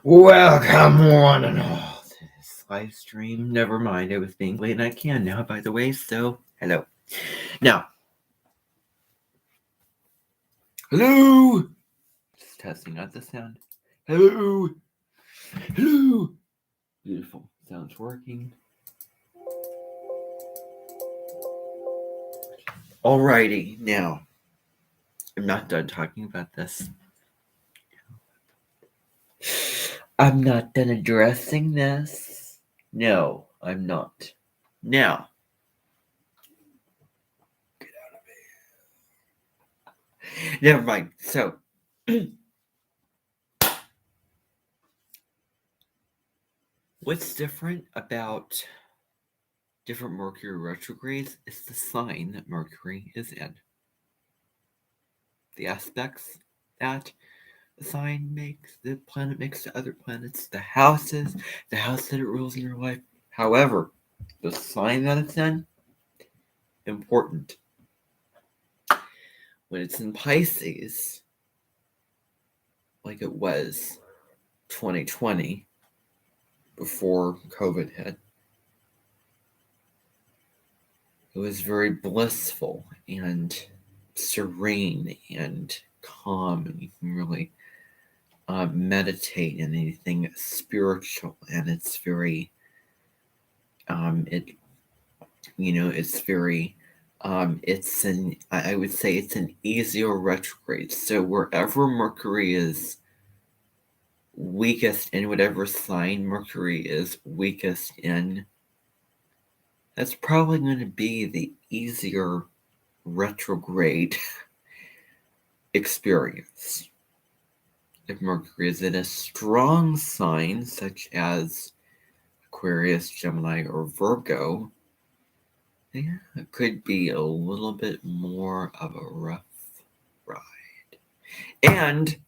Welcome on and all to this live stream. Never mind, it was being late and I can now, by the way, so hello. Now, hello! Just testing out the sound. Hello! Hello! Beautiful. Sounds working. Alrighty, now, I'm not done talking about this. I'm not done addressing this. No, I'm not. Now, get out of here. Never mind. So, what's different about different Mercury retrogrades is the sign that Mercury is in. The aspects that the sign makes, the planet makes to other planets, the houses, the house that it rules in your life. However, the sign that it's in, important. When it's in Pisces, like it was 2020, before COVID hit, it was very blissful and serene and calm, and you can really meditate in anything spiritual, and it's very I would say it's an easier retrograde. So wherever Mercury is weakest in, whatever sign Mercury is weakest in, that's probably going to be the easier retrograde experience. If Mercury is in a strong sign, such as Aquarius, Gemini, or Virgo, yeah, it could be a little bit more of a rough ride. And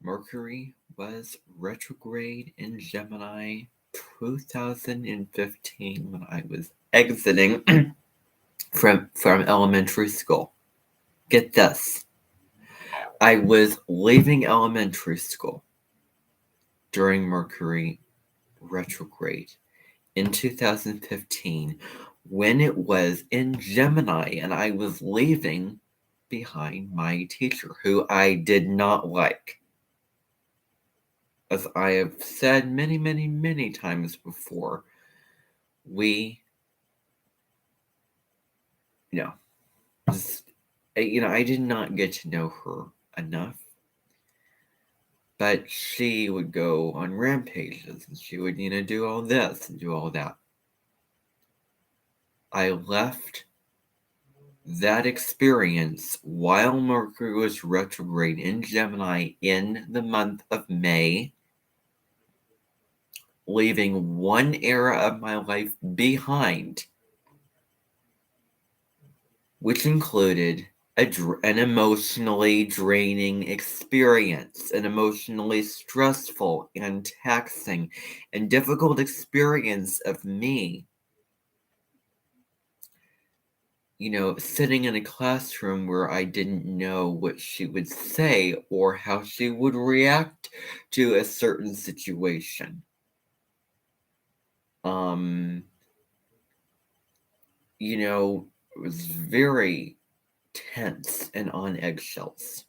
Mercury was retrograde in Gemini 2015 when I was exiting from elementary school. Get this. I was leaving elementary school during Mercury retrograde in 2015 when it was in Gemini, and I was leaving behind my teacher, who I did not like. As I have said many, many, many times before, I did not get to know her enough. But she would go on rampages, and she would, do all this and do all that. I left that experience while Mercury was retrograde in Gemini in the month of May, leaving one era of my life behind, which included an emotionally draining experience, an emotionally stressful and taxing and difficult experience of me, sitting in a classroom where I didn't know what she would say or how she would react to a certain situation. It was very tense and on eggshells.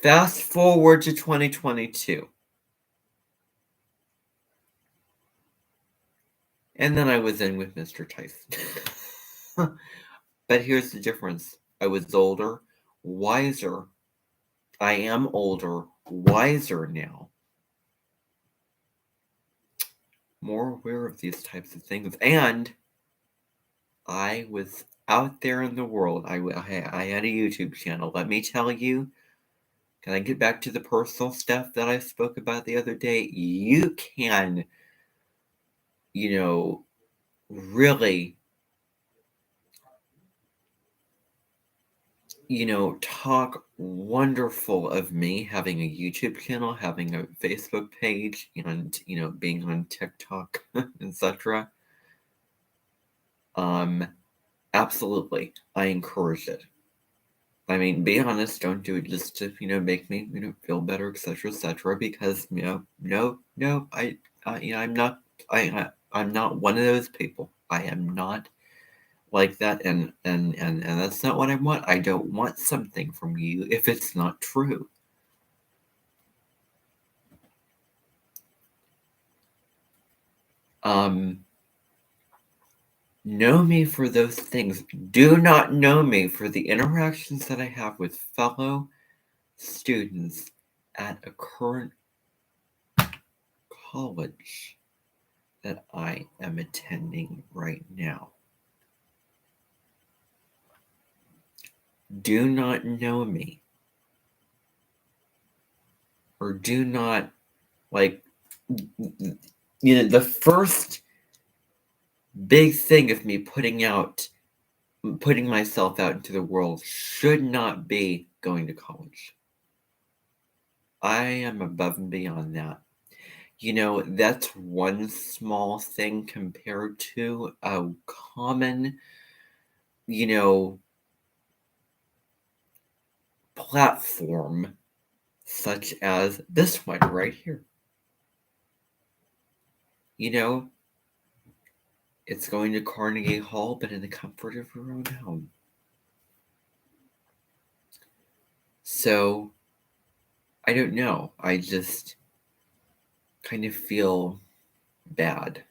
Fast forward to 2022. And then I was in with Mr. Tyson. But here's the difference. I was older, wiser. I am older, wiser now. More aware of these types of things. And I was out there in the world. I had a YouTube channel. Let me tell you, can I get back to the personal stuff that I spoke about the other day? You can, really, talk wonderful of me having a YouTube channel, having a Facebook page, and, being on TikTok, etc. Absolutely. I encourage it. I mean, be honest, don't do it just to, make me, feel better, etc., because, no, I'm not, I'm not one of those people. I am not like that, and that's not what I want. I don't want something from you if it's not true. Know me for those things. Do not know me for the interactions that I have with fellow students at a current college that I am attending right now. Do not know me. Or do not, the first big thing of me putting myself out into the world should not be going to college. I am above and beyond that. That's one small thing compared to a common, platform such as this one right here. It's going to Carnegie Hall, but in the comfort of your own home. So, I don't know. I just kind of feel bad.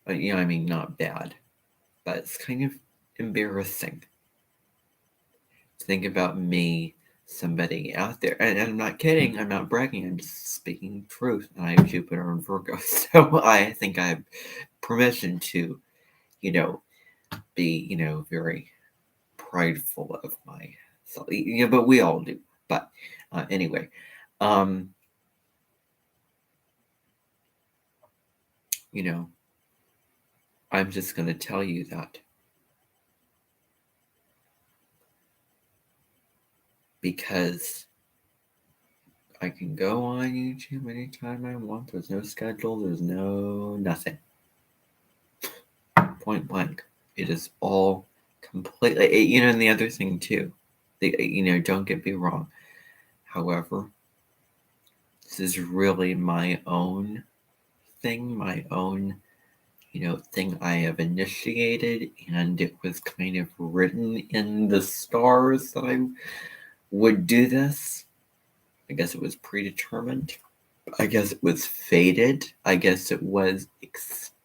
I mean, not bad, but it's kind of embarrassing to think about me, somebody out there. And I'm not kidding. I'm not bragging. I'm just speaking truth. And I have Jupiter and Virgo. So I think I have permission to, be, very prideful of myself. But we all do. But anyway, I'm just going to tell you that because I can go on YouTube anytime I want. There's no schedule. There's no nothing. Point blank. It is all completely, and the other thing too, don't get me wrong. However, this is really my own thing, my own, thing I have initiated, and it was kind of written in the stars that I would do this. I guess it was predetermined. I guess it was fated. I guess it was expected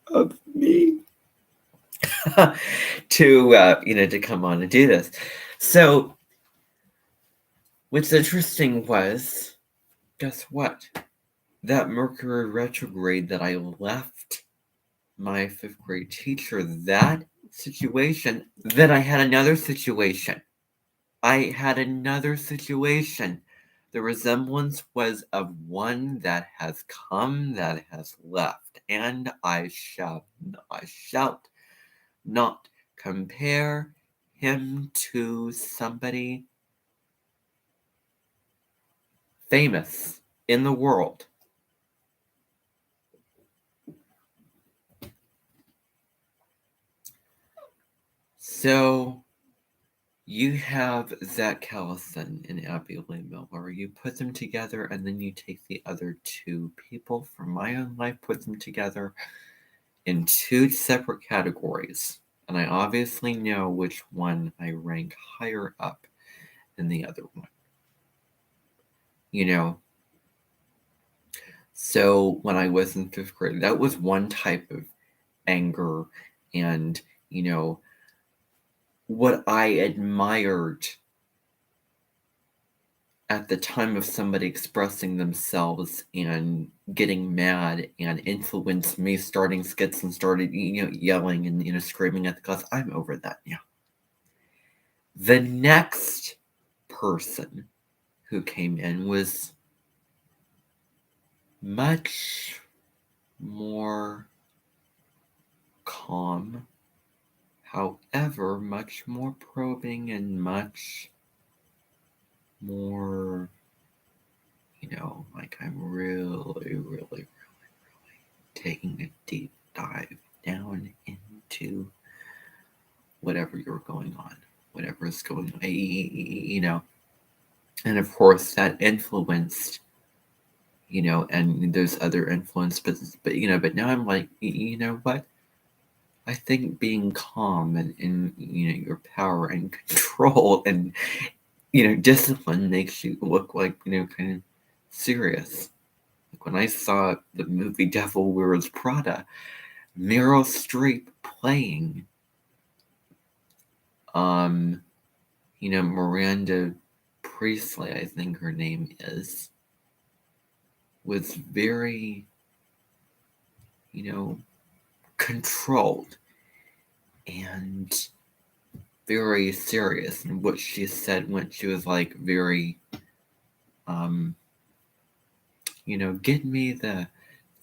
of me to come on and do this. So what's interesting was, guess what? That Mercury retrograde that I left my 5th grade teacher, that situation, then I had another situation. The resemblance was of one that has come, that has left, and I shall not compare him to somebody famous in the world. So you have Zach Callison and Abby Lee Miller. You put them together, and then you take the other two people from my own life, put them together in two separate categories. And I obviously know which one I rank higher up than the other one. So when I was in 5th grade, that was one type of anger and, what I admired at the time of somebody expressing themselves and getting mad and influenced me starting skits and started, yelling and, screaming at the class. I'm over that now. The next person who came in was much more calm, however, much more probing and much more, like I'm really, really, really, really taking a deep dive down into whatever you're going on. whatever is going on, you know. And of course, that influenced, you know, and there's other influence, but you know, but now I'm like, you know what? I think being calm and in you know your power and control and you know discipline makes you look like you know kind of serious. Like when I saw the movie Devil Wears Prada, Meryl Streep playing you know Miranda Priestley, I think her name is, was very you know controlled and very serious in what she said when she was like very you know, get me the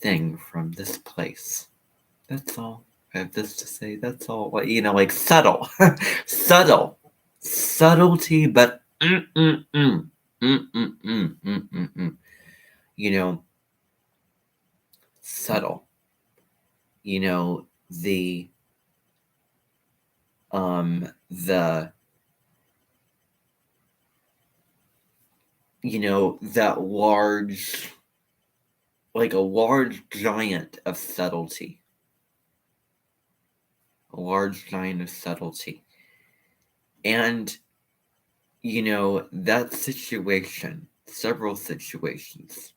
thing from this place. That's all. I have this to say. That's all. Like, you know, like subtle, subtle, subtlety, but you know, subtle. You know, the you know that large, like a large giant of subtlety, a large giant of subtlety, and you know, that situation, several situations,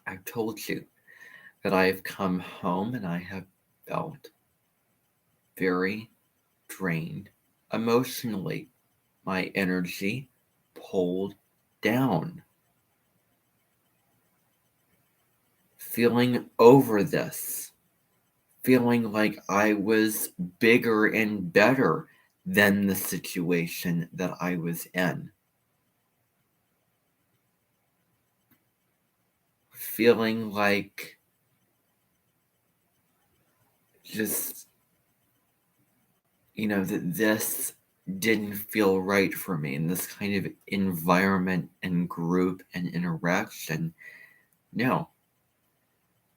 I've told you that I have come home and I have felt very drained emotionally. My energy pulled down. Feeling over this. Feeling like I was bigger and better than the situation that I was in. Feeling like just, you know, that this didn't feel right for me in this kind of environment and group and interaction. No,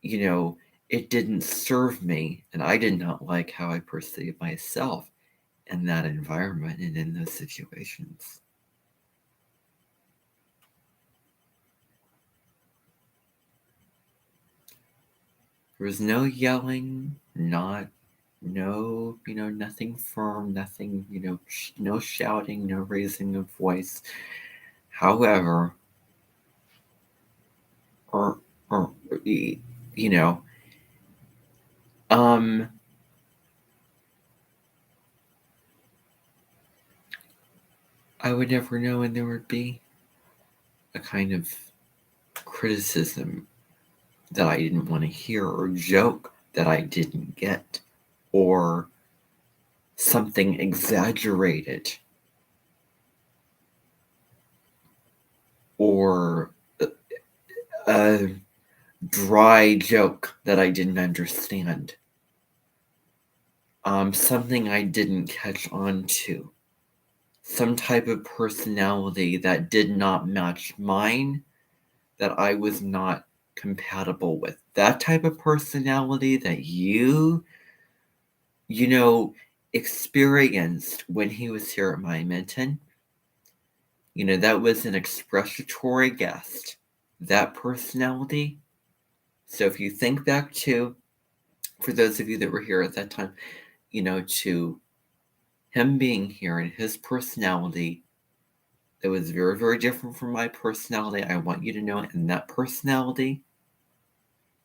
you know, it didn't serve me, and I did not like how I perceived myself in that environment and in those situations. There was no yelling, no, you know, nothing firm, nothing, you know, no shouting, no raising of voice. However, or you know, um, I would never know, and there would be a kind of criticism that I didn't want to hear, or joke that I didn't get, or something exaggerated, or a dry joke that I didn't understand, something I didn't catch on to, some type of personality that did not match mine, that I was not compatible with. That type of personality that you know, experienced when he was here at my Minton. You know, that was an expressatory guest. That personality. So if you think back to, for those of you that were here at that time, you know, to him being here and his personality that was very, very different from my personality, I want you to know, and that personality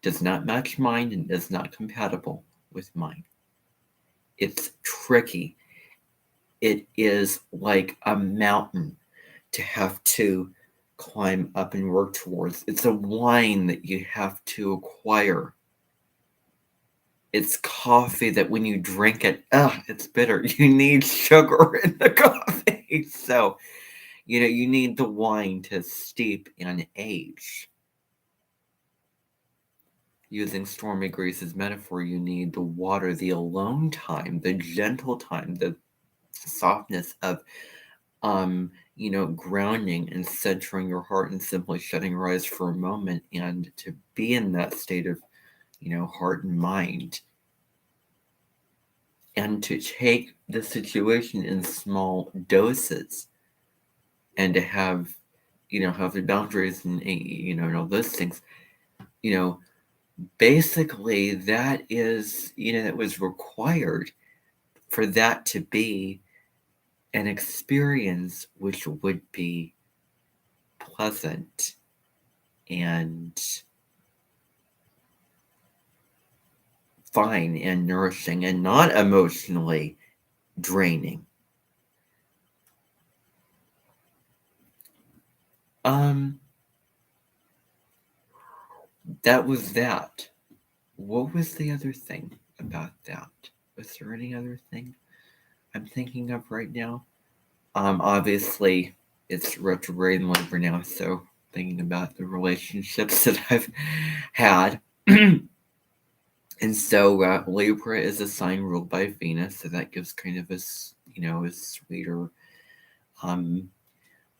does not match mine and is not compatible with mine. It's tricky. It is like a mountain to have to climb up and work towards. It's a wine that you have to acquire. It's coffee that when you drink it, it's bitter. You need sugar in the coffee. So, you know, you need the wine to steep and age. Using Stormy Grace's metaphor, you need the water, the alone time, the gentle time, the softness of you know, grounding and centering your heart and simply shutting your eyes for a moment, and to be in that state of, you know, heart and mind. and to take the situation in small doses, and to have, have the boundaries and, and all those things, basically that is, that was required for that to be an experience which would be pleasant and fine and nourishing and not emotionally draining. That was that. What was the other thing about that? Was there any other thing I'm thinking of right now? Obviously, it's retrograde in Libra now, so thinking about the relationships that I've had. And so Libra is a sign ruled by Venus, so that gives kind of a sweeter,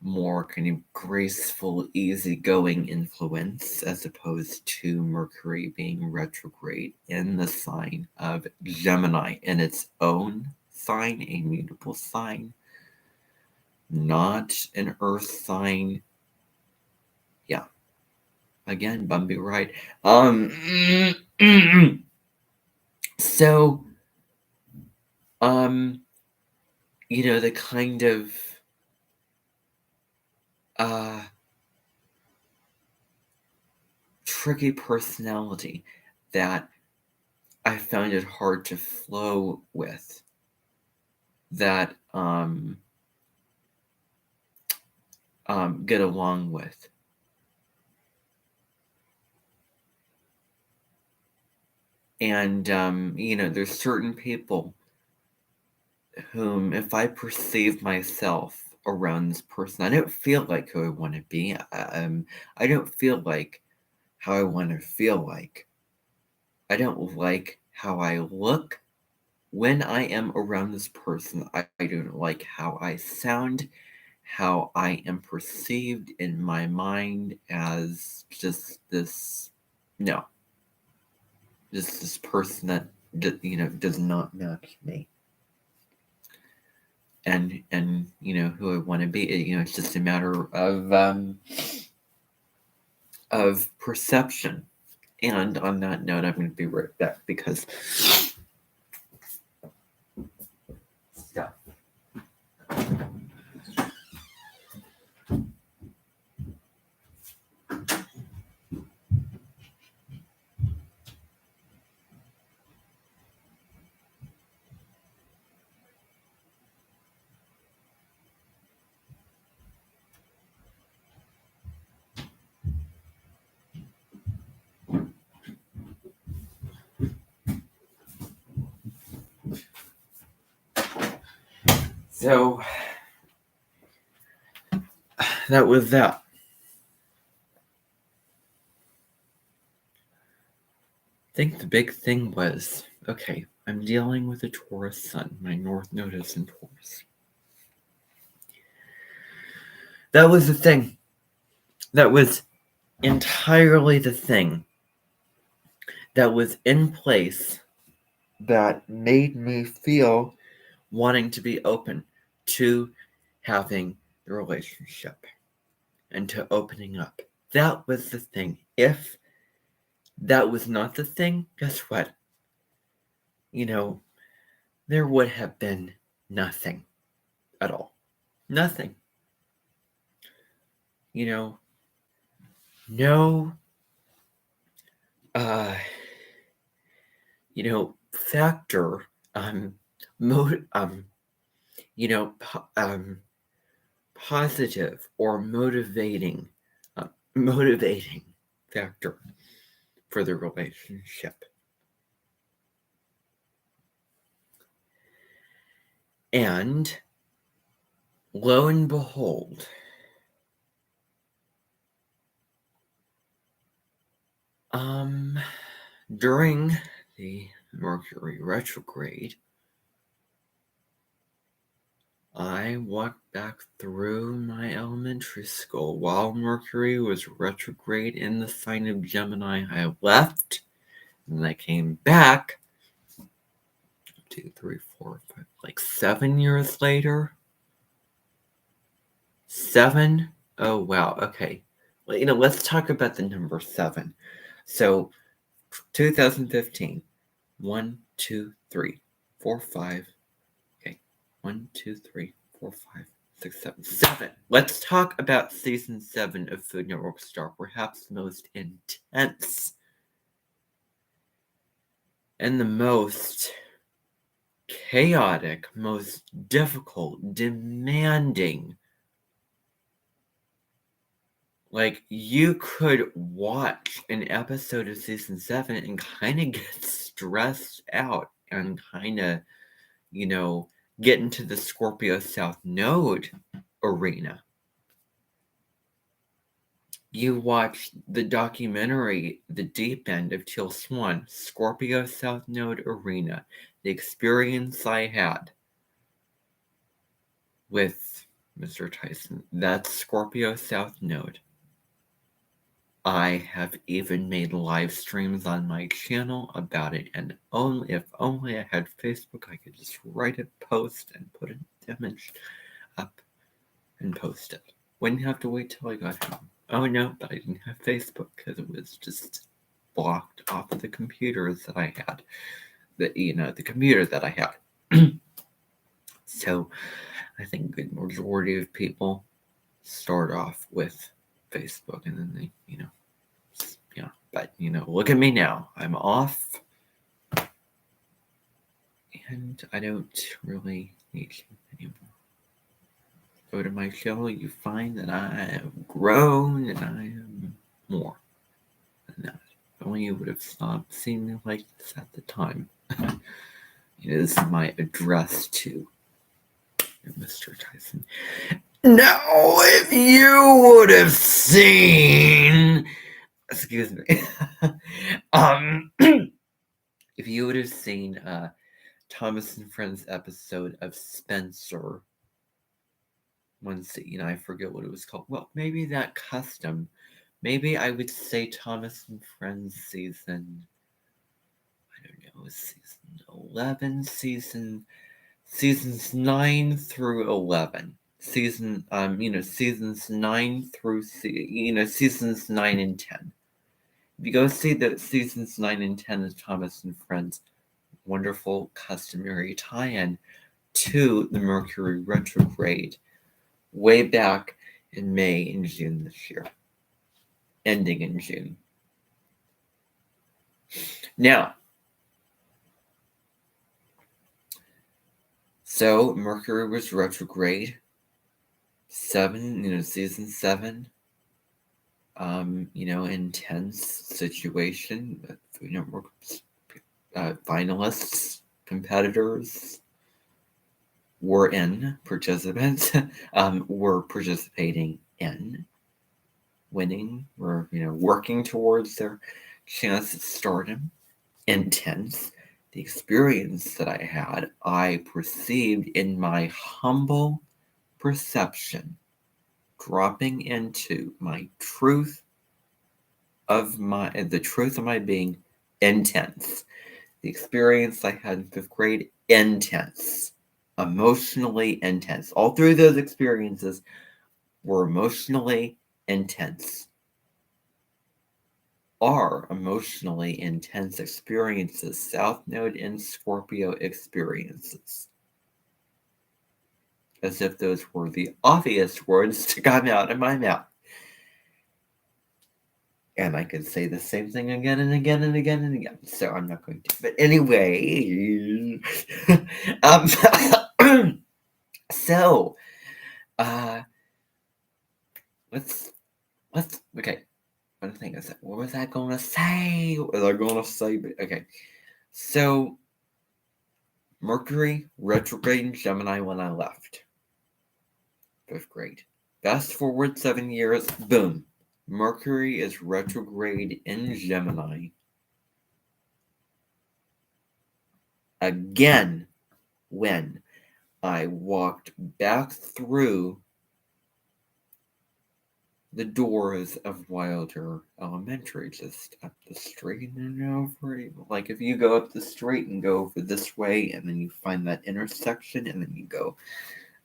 more kind of graceful, easygoing influence, as opposed to Mercury being retrograde in the sign of Gemini, in its own sign, a mutable sign, not an earth sign. Yeah. Again, Bumby right. So, the kind of tricky personality that I found it hard to flow with, that get along with. And there's certain people whom, if I perceive myself around this person, I don't feel like who I want to be. I don't feel like how I want to feel like. I don't like how I look when I am around this person. I don't like how I sound, how I am perceived in my mind as just this, just this person that, does not match me. And who I want to be. It's just a matter of perception. And on that note, I'm going to be right back because stuff. So that was that. I think the big thing was, okay, I'm dealing with a Taurus sun. My North Node is in Taurus. That was the thing. That was entirely the thing that was in place that made me feel wanting to be open to having the relationship and to opening up. That was the thing. If that was not the thing, guess what? There would have been nothing at all. Nothing. No factor, positive or motivating factor for the relationship. And lo and behold, during the Mercury retrograde, I walked back through my elementary school while Mercury was retrograde in the sign of Gemini. I left and I came back 2, 3, 4, 5, like 7 years later. 7? Oh, wow. Okay. Well, let's talk about the number 7. So, 2015. 1, 2, 3, 4, 5. Okay. 1, 2, 3, 4, 5, 6, 7. 7. Let's talk about season 7 of Food Network Star, perhaps the most intense and the most chaotic, most difficult, demanding. Like, you could watch an episode of season 7 and kind of get stressed out and kind of, get into the Scorpio South Node arena. You watch the documentary, The Deep End of Teal Swan, Scorpio South Node arena, the experience I had with Mr. Tyson. That's Scorpio South Node. I have even made live streams on my channel about it, and if only I had Facebook, I could just write a post and put an image up and post it. Wouldn't have to wait till I got home. Oh no, but I didn't have Facebook because it was just blocked off of the computers that I had. The computer that I had. So I think a good majority of people start off with Facebook and then they, but look at me now. I'm off and I don't really need you anymore. Go to my channel, you find that I have grown and I am more than that. If only you would have stopped seeing me like this at the time. This is my address to Mr. Tyson. Now, if you would have seen, excuse me, if you would have seen Thomas and Friends episode of Spencer, I forget what it was called. Well, maybe that custom. Maybe I would say Thomas and Friends season, I don't know, season 11, seasons 9 through 11. Seasons 9 through, seasons 9 and 10. If you go see the seasons 9 and 10 of Thomas and Friends, wonderful customary tie-in to the Mercury Retrograde way back in May and June this year, ending in June. Now, so Mercury was retrograde. Season 7. Intense situation. Food Network finalists, competitors participants were participating in, winning, were working towards their chance at stardom. Intense. The experience that I had, I perceived in my humble perception, dropping into the truth of my being, intense. The experience I had in 5th grade, intense. Emotionally intense. All 3 of those experiences were emotionally intense. Are emotionally intense experiences, South Node and Scorpio experiences. As if those were the obvious words to come out of my mouth. And I could say the same thing again and again and again and again. So I'm not going to. But anyway. So, let's, okay. One thing I said, what was I going to say? What was I going to say? Okay. So, Mercury retrograde in Gemini when I left 5th grade. Fast forward 7 years, boom. Mercury is retrograde in Gemini. Again, when I walked back through the doors of Wilder Elementary, just up the street and over. Like if you go up the street and go over this way, and then you find that intersection, and then you go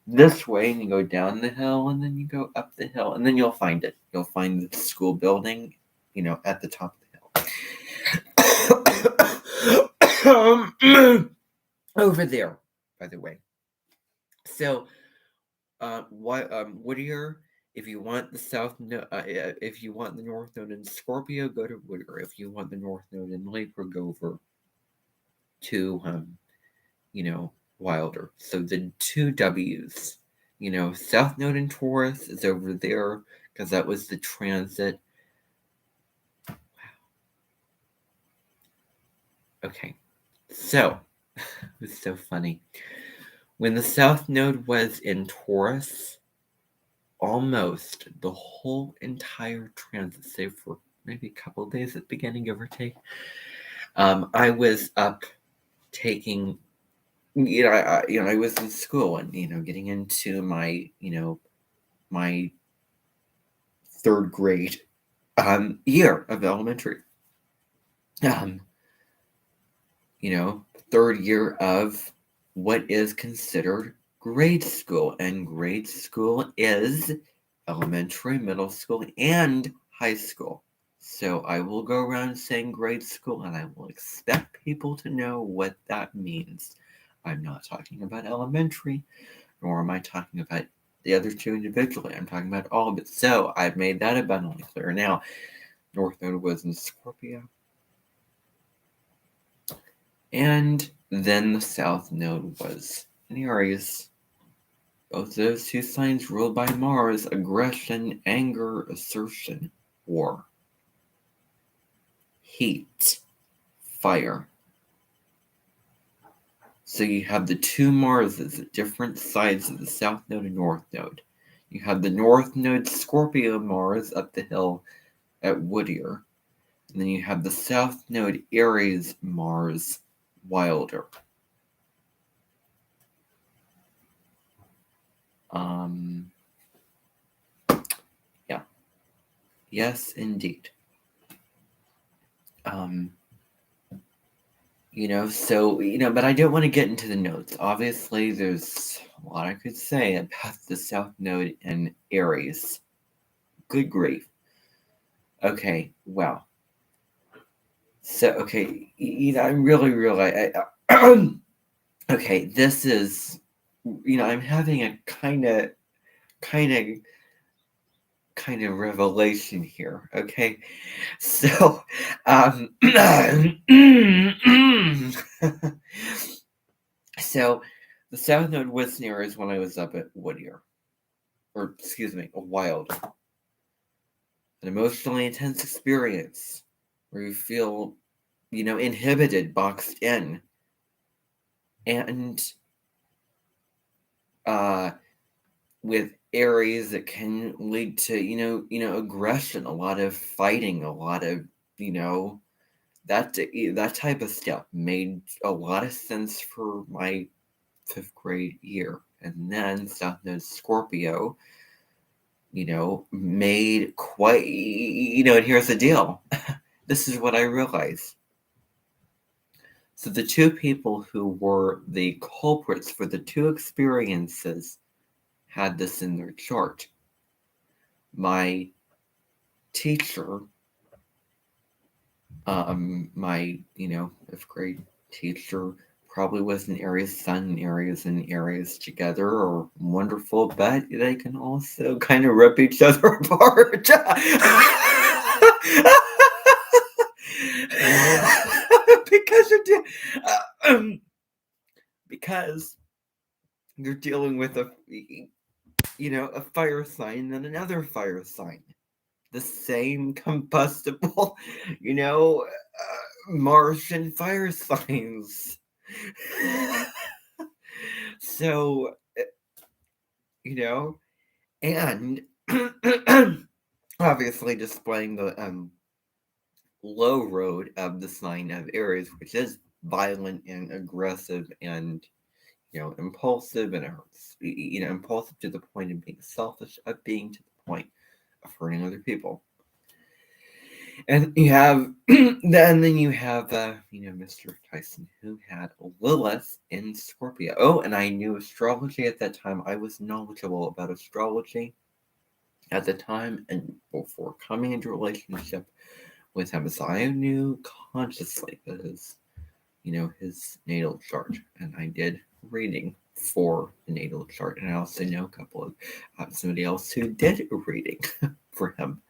this way, and you go down the hill, and then you go up the hill, and then you'll find it. You'll find the school building, at the top of the hill. Over there, by the way. So, Whittier. If you want the if you want the North Node in Scorpio, go to Whittier. If you want the North Node in Libra, go over to Wilder. So the two W's, South Node in Taurus is over there because that was the transit. Wow. Okay, so it was so funny. When the South Node was in Taurus, almost the whole entire transit, save for maybe a couple of days at the beginning, give or take, I was up taking, I was in school and, getting into my, my third grade year of elementary. Third year of what is considered grade school, and grade school is elementary, middle school, and high school. So I will go around saying grade school, and I will expect people to know what that means. I'm not talking about elementary, nor am I talking about the other two individually. I'm talking about all of it. So I've made that abundantly clear. Now, North Node was in Scorpio, and then the South Node was in Aries. Both those two signs ruled by Mars: aggression, anger, assertion, war, heat, fire. So you have the two Marses at different sides of the South Node and North Node. You have the North Node Scorpio Mars up the hill at Whittier. And then you have the South Node Aries Mars Wilder. Yeah. Yes, indeed. But I don't want to get into the notes. Obviously, there's a lot I could say about the South Node and Aries. Good grief. Okay, wow. So, okay, I really realize, okay, this is, I'm having a kind of revelation here, okay? So, so the South Node was near is when I was up at Whittier, or excuse me, Wild. An emotionally intense experience where you feel, inhibited, boxed in, and with Aries, it can lead to aggression, a lot of fighting, a lot of that type of stuff made a lot of sense for my 5th grade year. And then South Node Scorpio, made quite, and here's the deal. This is what I realized. So the two people who were the culprits for the two experiences had this in their chart. My teacher, my 5th grade teacher, probably was an Aries sun, and Aries together are wonderful, but they can also kind of rip each other apart. Because you're dealing with a fire sign and another fire sign. The same combustible, Martian fire signs. So, and obviously displaying the low road of the sign of Aries, which is violent and aggressive and impulsive, and impulsive to the point of being selfish, of being to the point of hurting other people. And you have, then you have, Mr. Tyson, who had Lilith in Scorpio. Oh, and I knew astrology at that time. I was knowledgeable about astrology at the time, and before coming into a relationship with him, so I knew consciously that his natal chart, and I did reading for the natal chart, and I also know a couple of somebody else who did reading for him.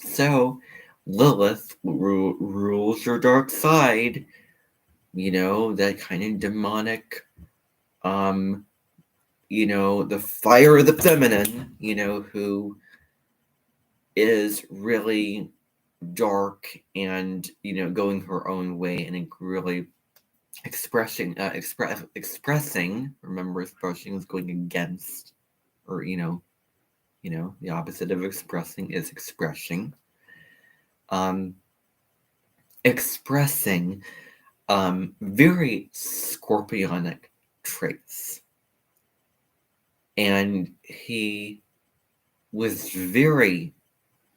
So Lilith rules your dark side, that kind of demonic, the fire of the feminine, who is really dark and, going her own way and really expressing, remember, expressing is going against, or, the opposite of expressing is expressing. Expressing very scorpionic traits. And he was very,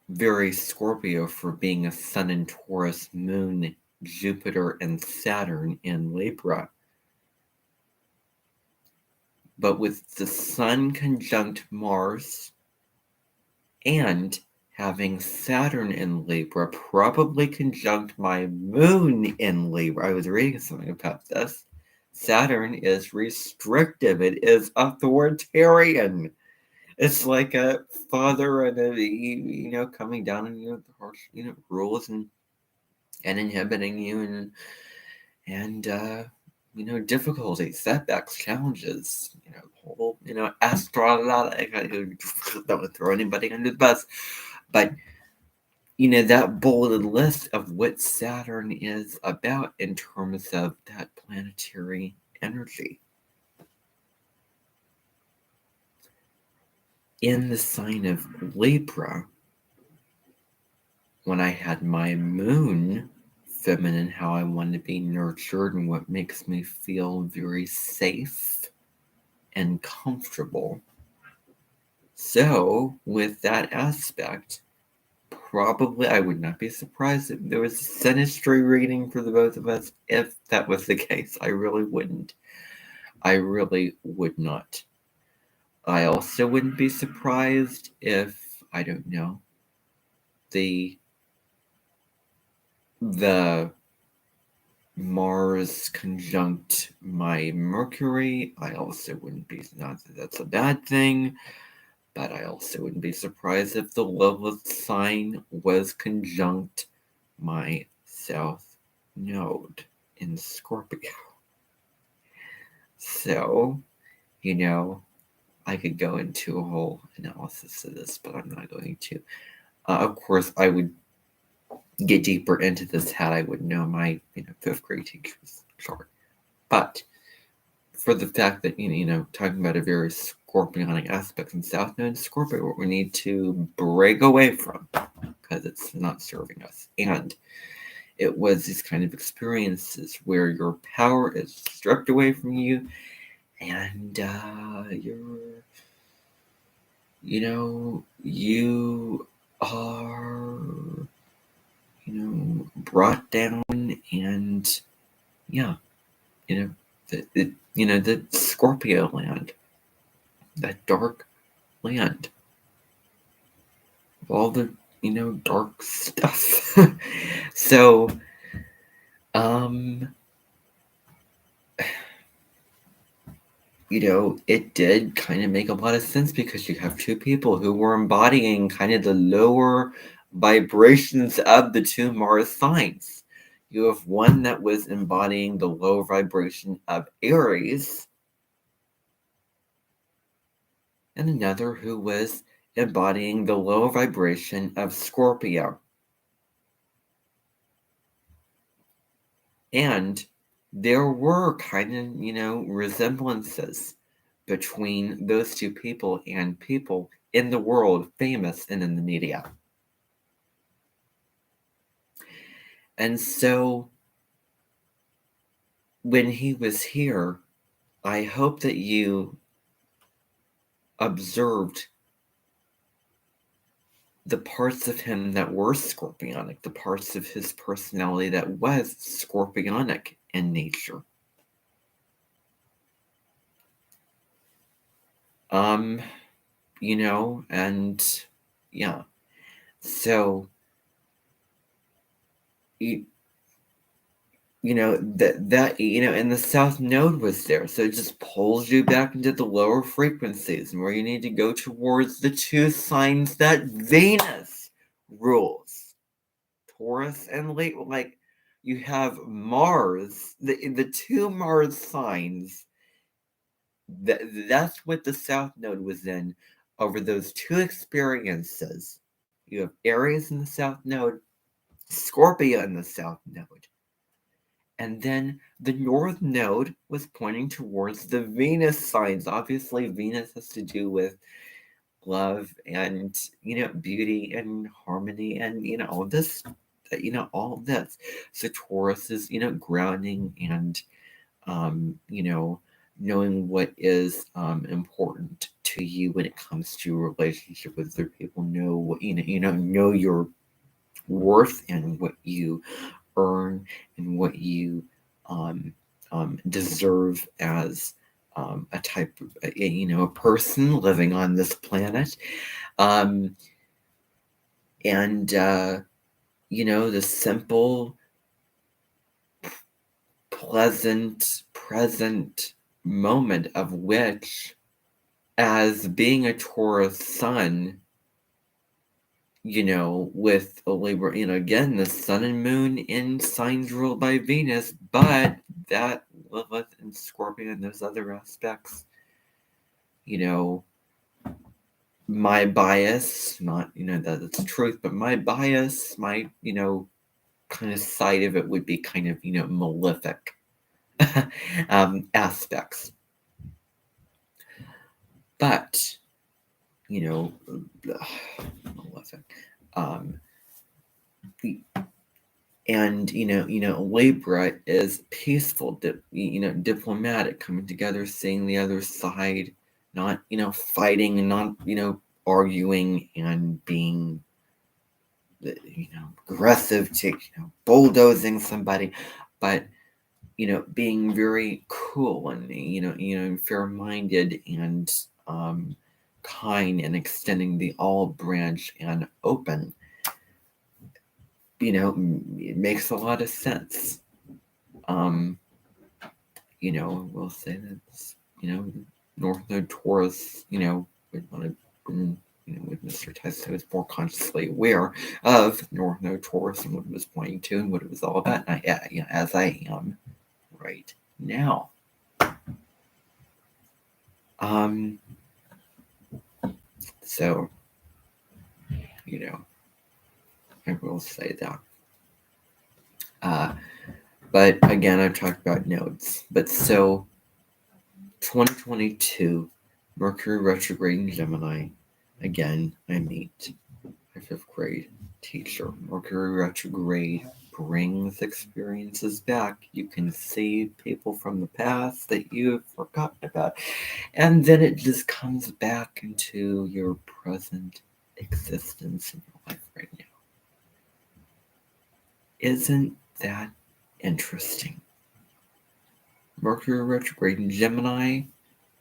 very Scorpio for being a Sun in Taurus, Moon, Jupiter, and Saturn in Libra. But with the Sun conjunct Mars and having Saturn in Libra, probably conjunct my Moon in Libra. I was reading something about this. Saturn is restrictive. It is authoritarian. It's like a father and a, coming down and, the harsh, rules and inhibiting you and difficulties, setbacks, challenges, whole, astrologic. I don't throw anybody under the bus, but that bolded list of what Saturn is about in terms of that planetary energy. In the sign of Libra, when I had my moon feminine, how I want to be nurtured and what makes me feel very safe and comfortable. So, with that aspect, probably I would not be surprised if there was a synastry reading for the both of us if that was the case. I really wouldn't. I really would not. I also wouldn't be surprised if, I don't know, the Mars conjunct my Mercury. I also wouldn't be, not that that's a bad thing, but I also wouldn't be surprised if the Lilith sign was conjunct my South Node in Scorpio. So, I could go into a whole analysis of this, but I'm not going to. Of course, I would get deeper into this had I would know my, fifth grade teacher's chart. But for the fact that, talking about a very scorpionic aspect in South Node Scorpio, what we need to break away from because it's not serving us. And it was these kind of experiences where your power is stripped away from you and you're, you are, brought down and, the Scorpio land, that dark land, all the, dark stuff. So, it did kind of make a lot of sense because you have two people who were embodying kind of the lower vibrations of the two Mars signs. You have one that was embodying the low vibration of Aries, and another who was embodying the low vibration of Scorpio. And there were kind of, resemblances between those two people and people in the world, famous and in the media. And so when he was here, I hope that you observed the parts of him that were scorpionic, the parts of his personality that was scorpionic in nature. And yeah. So and the South Node was there, so it just pulls you back into the lower frequencies, and where you need to go towards the two signs that Venus rules, Taurus and Leo. Like, you have Mars, the two Mars signs. That's what the South Node was in over those two experiences. You have Aries in the South Node, Scorpio in the South Node. And then the North Node was pointing towards the Venus signs. Obviously, Venus has to do with love and, beauty and harmony and, all this, all this. So Taurus is, grounding and, knowing what is important to you when it comes to your relationship with other people. Know what, know your worth and what you earn and what you deserve as a type of, a person living on this planet. And, the simple, pleasant, present moment of which, as being a Taurus sun, with a Libra, again, the sun and moon in signs ruled by Venus, but that Lilith and Scorpio and those other aspects, my bias, not, that it's truth, but my bias, my, kind of side of it would be kind of, malefic aspects. But, malefic. And Libra is peaceful, diplomatic, coming together, seeing the other side, not fighting and not arguing and being aggressive to bulldozing somebody, but being very cool and fair-minded and kind and extending the olive branch and open. It makes a lot of sense. We'll say that, North Node Taurus, would want to, with Mr. Testo is more consciously aware of North Node Taurus and what it was pointing to and what it was all about, as I am right now. So, I will say that. But again, I've talked about nodes. But so, 2022, Mercury Retrograde in Gemini. Again, I meet my 5th grade teacher. Mercury Retrograde brings experiences back. You can see people from the past that you have forgotten about. And then it just comes back into your present existence in your life right now. Isn't that interesting? Mercury Retrograde in Gemini.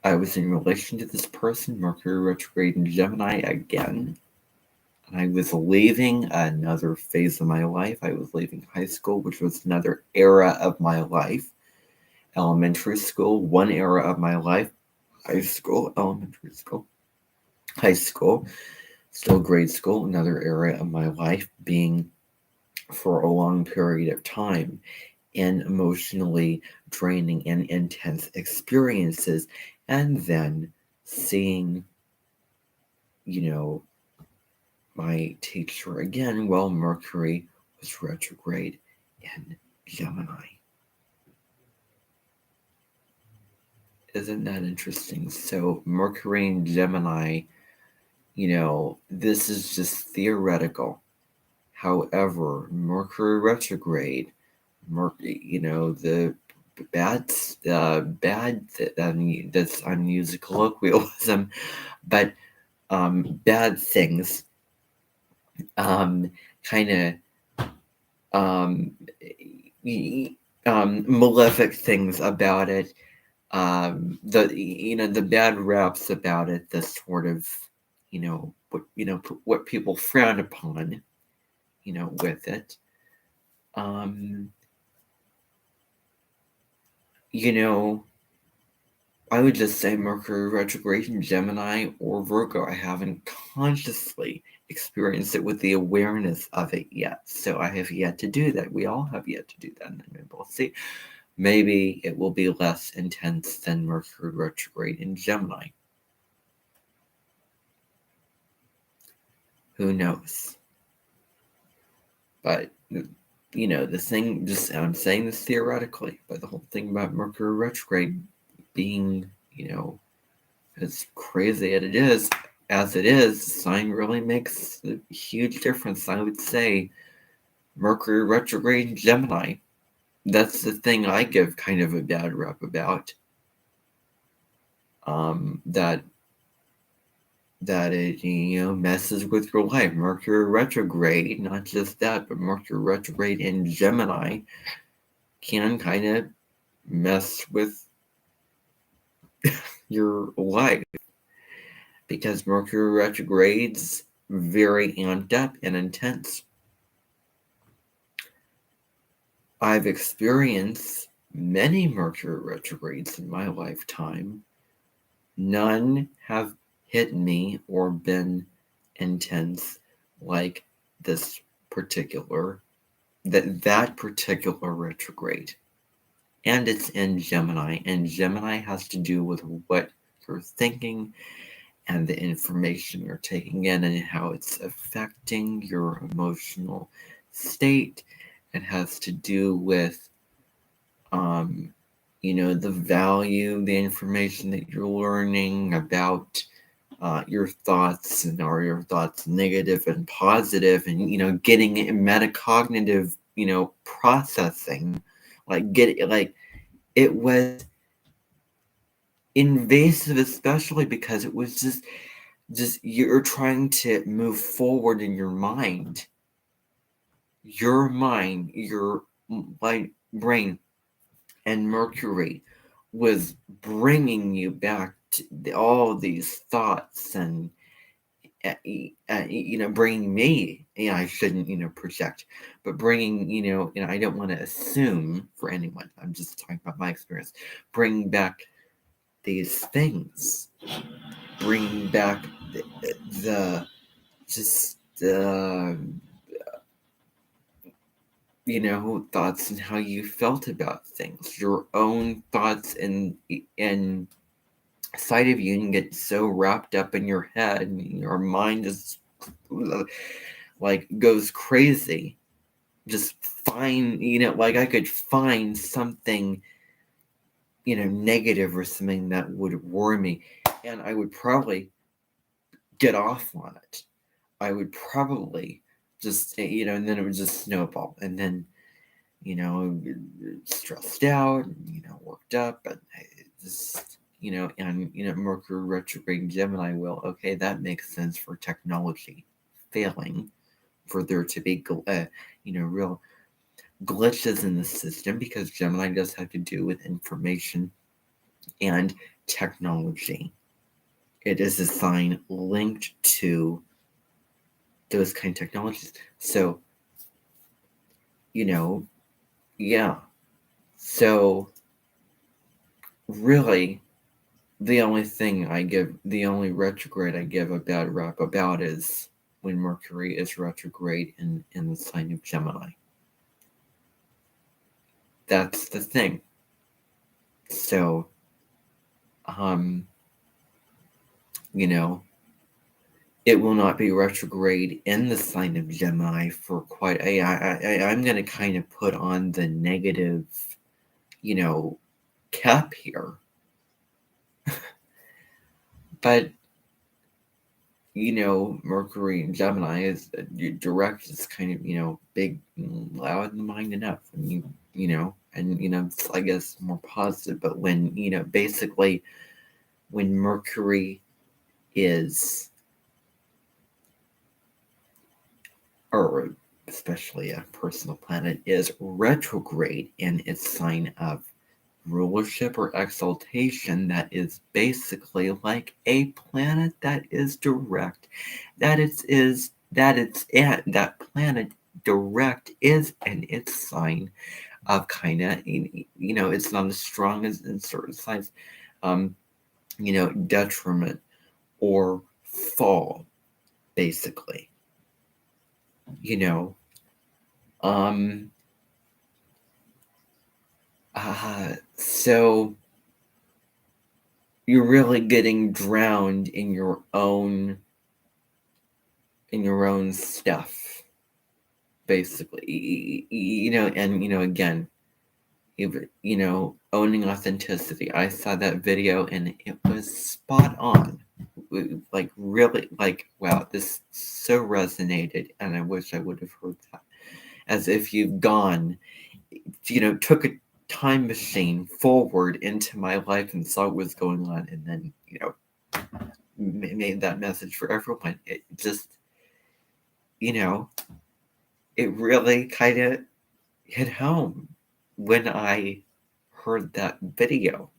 I was in relation to this person, Mercury Retrograde in Gemini again. And I was leaving another phase of my life. I was leaving high school, which was another era of my life. Elementary school, one era of my life. High school, elementary school. High school, still grade school, another era of my life, being for a long period of time in emotionally draining and intense experiences, and then seeing, my teacher again while Mercury was retrograde in Gemini. Isn't that interesting? So Mercury in Gemini, this is just theoretical. However, Mercury retrograde, the that's I'm using colloquialism, but bad things kind of malefic things about it. The bad raps about it, the sort of what people frown upon, with it. I would just say Mercury retrograde in Gemini or Virgo. I haven't consciously experienced it with the awareness of it yet. So I have yet to do that. We all have yet to do that. And then we'll see. Maybe it will be less intense than Mercury retrograde in Gemini. Who knows? But, the thing, I'm saying this theoretically, but the whole thing about Mercury retrograde being, as crazy as it is, the sign really makes a huge difference. I would say Mercury retrograde in Gemini. That's the thing I give kind of a bad rep about. That it messes with your life. Mercury retrograde, not just that, but Mercury retrograde in Gemini can kind of mess with your life, because Mercury retrograde's very amped up and intense. I've experienced many Mercury retrogrades in my lifetime. None have hit me or been intense like this particular retrograde. And it's in Gemini, and Gemini has to do with what you're thinking and the information you're taking in and how it's affecting your emotional state. It has to do with the value, the information that you're learning about your thoughts, and are your thoughts negative and positive, and getting metacognitive processing, it was invasive, especially because it was just you're trying to move forward in your mind, your brain, and Mercury was bringing you back to all these thoughts, and bringing me, I shouldn't project, but bringing, I don't want to assume for anyone, I'm just talking about my experience, bringing back these things, bringing back the thoughts and how you felt about things, your own thoughts and side of you, and get so wrapped up in your head, and your mind just goes crazy. Just find, I could find something, negative or something that would worry me, and I would probably get off on it. I would probably just, and then it would just snowball, and then, stressed out, worked up, and just, Mercury retrograde in Gemini will, okay, that makes sense for technology failing, for there to be, real glitches in the system, because Gemini does have to do with information and technology. It is a sign linked to those kind of technologies. So, yeah. So, really, the only retrograde I give a bad rap about is when Mercury is retrograde in the sign of Gemini. That's the thing. So, it will not be retrograde in the sign of Gemini for quite I'm going to kind of put on the negative, cap here. But, Mercury in Gemini is direct, is kind of, big, loud in the mind enough. And it's, I guess, more positive. But when, basically, when Mercury is or especially a personal planet, is retrograde in its sign of rulership or exaltation, that is basically like a planet that is direct, that planet direct is in its sign of kind of, it's not as strong as in certain signs, detriment or fall, basically. So you're really getting drowned in your own stuff, basically. Again, owning authenticity. I saw that video and it was spot on. Like, really, like, wow, this so resonated, and I wish I would have heard that. As if you've gone, took a time machine forward into my life and saw what was going on, and then, made that message for everyone. It just, it really kind of hit home when I heard that video,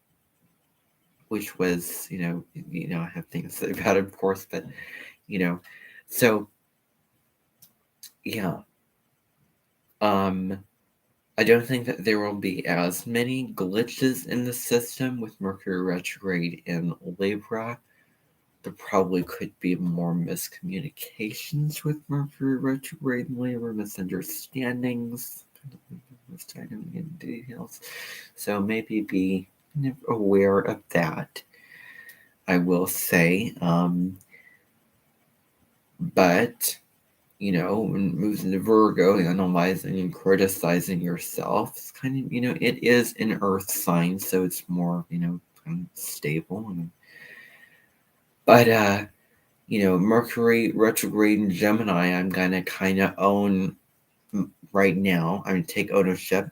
which was, I have things to say about it, of course, but, so, yeah. I don't think that there will be as many glitches in the system with Mercury retrograde in Libra. There probably could be more miscommunications with Mercury retrograde in Libra, misunderstandings, in details. So maybe be aware of that, I will say. But when it moves into Virgo, analyzing and criticizing yourself, it's kind of, it is an earth sign, so it's more, kind of stable. But, Mercury retrograde in Gemini, I'm going to kind of own right now. I'm going to take ownership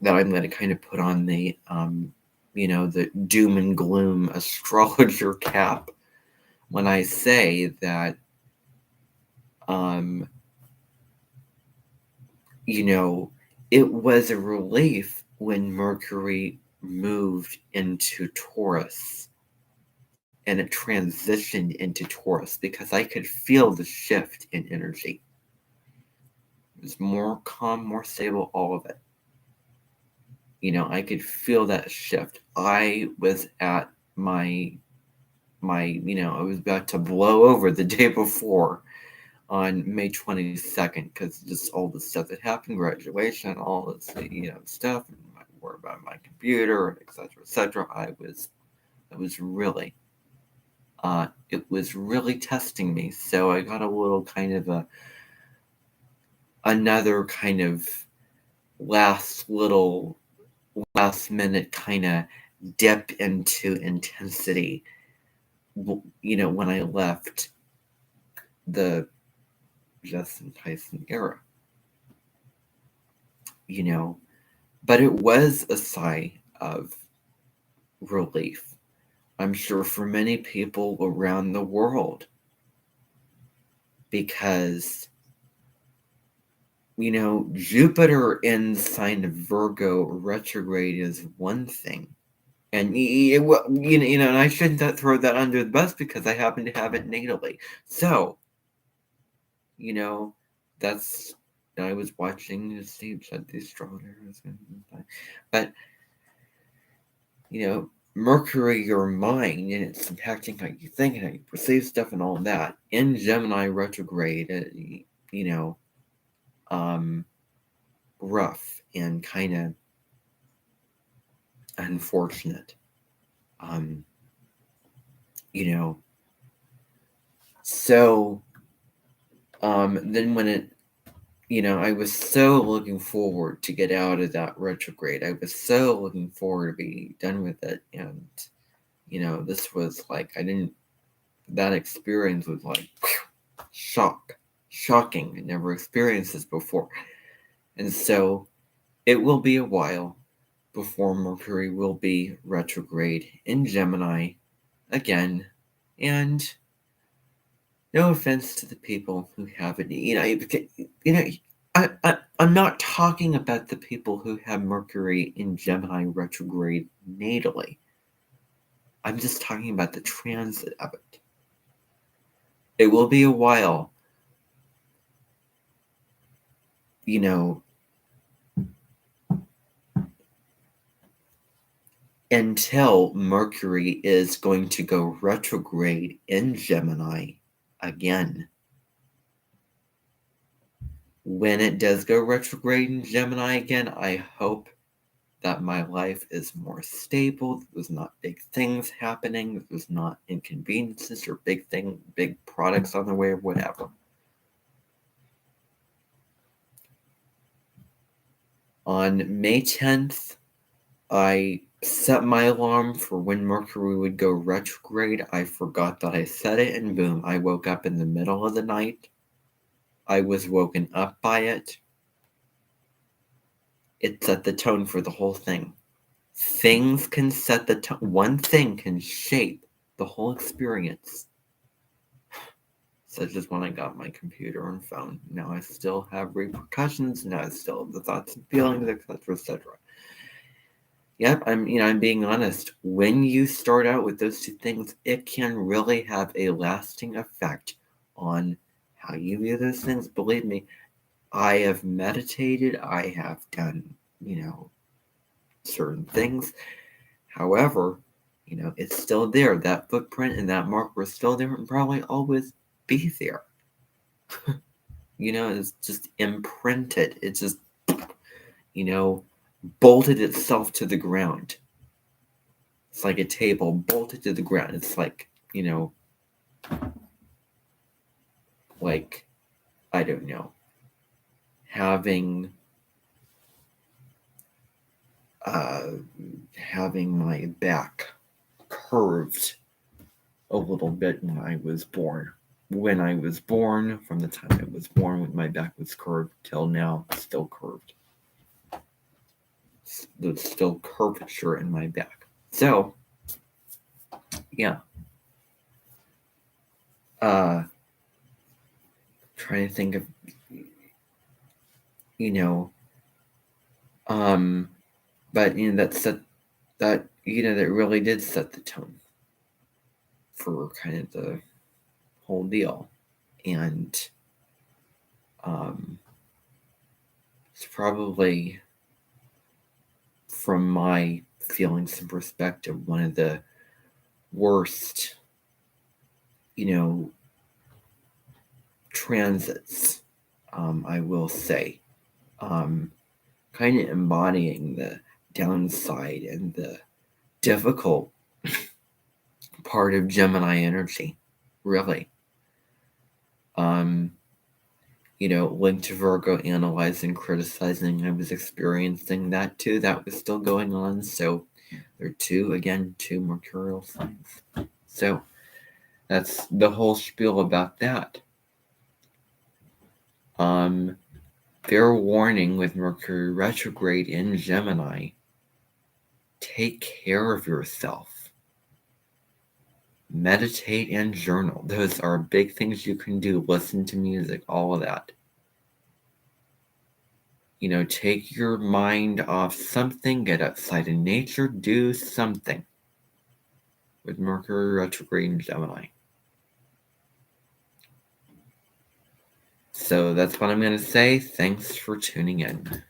that I'm going to kind of put on the, the doom and gloom astrologer cap when I say that, it was a relief when Mercury moved into Taurus and it transitioned into Taurus, because I could feel the shift in energy. It was more calm, more stable, all of it. I could feel that shift. I was at my, I was about to blow over the day before on May 22nd, because just all the stuff that happened, graduation, all this, stuff, and my work about my computer, and et cetera. It was really testing me. So I got a little kind of another kind of last minute kind of dip into intensity, when I left the Justin Tyson era, but it was a sigh of relief, I'm sure, for many people around the world, because, Jupiter in the sign of Virgo retrograde is one thing. And, and I shouldn't throw that under the bus, because I happen to have it natally. So, that's, I was watching Steve said the astrologer, but, Mercury, your mind, and it's impacting how you think and how you perceive stuff and all that in Gemini retrograde, rough and kind of unfortunate. So, then when it, I was so looking forward to get out of that retrograde. I was so looking forward to be done with it. And, this was like, that experience was like, shocking. I never experienced this before. And so it will be a while before Mercury will be retrograde in Gemini again. And No offense to the people who have it. I'm not talking about the people who have Mercury in Gemini retrograde natally. I'm just talking about the transit of it. It will be a while, until Mercury is going to go retrograde in Gemini again. When it does go retrograde in Gemini again, I hope that my life is more stable. There's not big things happening. There's not inconveniences or big products on the way or whatever. On May 10th, I set my alarm for when Mercury would go retrograde. I forgot that I set it, and boom, I woke up in the middle of the night. I was woken up by it. It set the tone for the whole thing. Things can set the tone. One thing can shape the whole experience. Such as when I got my computer and phone. Now I still have repercussions. Now I still have the thoughts and feelings, etc., etc. Yep, I'm being honest. When you start out with those two things, it can really have a lasting effect on how you view those things. Believe me, I have meditated. I have done, certain things. However, it's still there. That footprint and that mark were still there and probably always be there. It's just imprinted. It's just, bolted itself to the ground. It's like a table bolted to the ground. It's like, I don't know, having my back curved a little bit when I was born. From the time I was born, when my back was curved till now, still curved. There's still curvature in my back. So, yeah. Trying to think of, but that really did set the tone for kind of the whole deal. And it's probably, from my feelings and perspective, one of the worst, transits, I will say. Kind of embodying the downside and the difficult part of Gemini energy, really. Linked to Virgo, analyzing, criticizing. I was experiencing that too. That was still going on. So there are two mercurial signs. So that's the whole spiel about that. Fair warning with Mercury retrograde in Gemini. Take care of yourself. Meditate and journal. Those are big things you can do. Listen to music, all of that. Take your mind off something, get outside in nature, do something with Mercury retrograde in Gemini. So that's what I'm going to say. Thanks for tuning in.